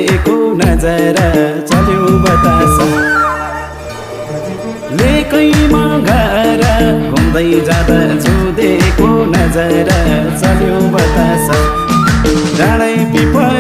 छुदेको नजर चल्यो बतासा लेकैमा घर घुम्दै जाँदा छुदेको नजर चल्यो बतासा डाँडै पिपल